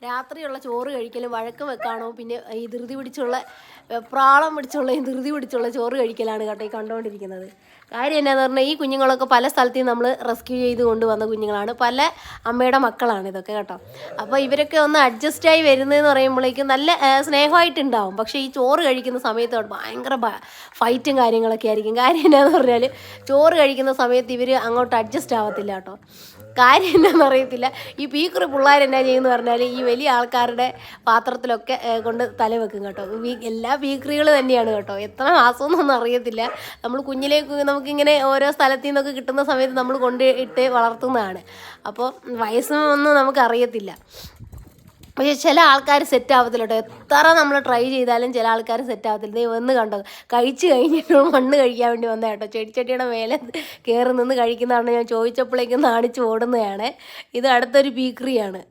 രാത്രിയുള്ള ചോറ് കഴിക്കലും വഴക്ക് വെക്കാണോ പിന്നെ ഈ ധൃതി പിടിച്ചുള്ള പ്രാളം പിടിച്ചുള്ള ഈ ധൃതി പിടിച്ചുള്ള ചോറ് കഴിക്കലാണ് കേട്ടോ ഈ കണ്ടുകൊണ്ടിരിക്കുന്നത്. കാര്യം എന്നാന്ന് പറഞ്ഞാൽ ഈ കുഞ്ഞുങ്ങളൊക്കെ പല സ്ഥലത്തും നമ്മൾ റെസ്ക്യൂ ചെയ്ത് കൊണ്ടുവന്ന കുഞ്ഞുങ്ങളാണ്, പല അമ്മയുടെ മക്കളാണ് ഇതൊക്കെ കേട്ടോ. അപ്പോൾ ഇവരൊക്കെ ഒന്ന് അഡ്ജസ്റ്റായി വരുന്നതെന്ന് പറയുമ്പോഴേക്കും നല്ല സ്നേഹമായിട്ടുണ്ടാവും. പക്ഷേ ഈ ചോറ് കഴിക്കുന്ന സമയത്ത് ഭയങ്കര ഫൈറ്റും കാര്യങ്ങളൊക്കെ ആയിരിക്കും. കാര്യം എന്നാന്ന് പറഞ്ഞാൽ ചോറ് കഴിക്കുന്ന സമയത്ത് ഇവർ അങ്ങോട്ട് അഡ്ജസ്റ്റ് ആവത്തില്ല കേട്ടോ. കാര്യം എന്നാന്ന് അറിയത്തില്ല. ഈ പീക്കുറി പിള്ളേർ എന്നാ ചെയ്യുമെന്ന് പറഞ്ഞാൽ ഈ വലിയ ആൾക്കാരുടെ പാത്രത്തിലൊക്കെ കൊണ്ട് തല വെക്കും കേട്ടോ. എല്ലാ പീക്കുറികൾ തന്നെയാണ് കേട്ടോ. എത്ര മാസമൊന്നും അറിയത്തില്ല. നമ്മൾ കുഞ്ഞിലേക്ക് നമുക്കിങ്ങനെ ഓരോ സ്ഥലത്തു നിന്നൊക്കെ കിട്ടുന്ന സമയത്ത് നമ്മൾ കൊണ്ട് ഇട്ട് വളർത്തുന്നതാണ്. അപ്പോൾ വയസ്സൊന്നും നമുക്കറിയത്തില്ല. പക്ഷേ ചില ആൾക്കാർ സെറ്റ് ആവത്തില്ല കേട്ടോ. എത്ര നമ്മൾ ട്രൈ ചെയ്താലും ചില ആൾക്കാർ സെറ്റ് ആവത്തില്ല. നീ വന്ന് കണ്ടോ, കഴിച്ച് കഴിഞ്ഞിട്ട് മണ്ണ് കഴിക്കാൻ വേണ്ടി വന്ന കേട്ടോ. ചെടിച്ചട്ടിയുടെ മേലെ കയറി നിന്ന് കഴിക്കുന്നതാണ്. ഞാൻ ചോദിച്ചപ്പോഴേക്കും നാണിച്ച് ഓടുന്നതാണ്. ഇത് അടുത്തൊരു പീക്രിയാണ്.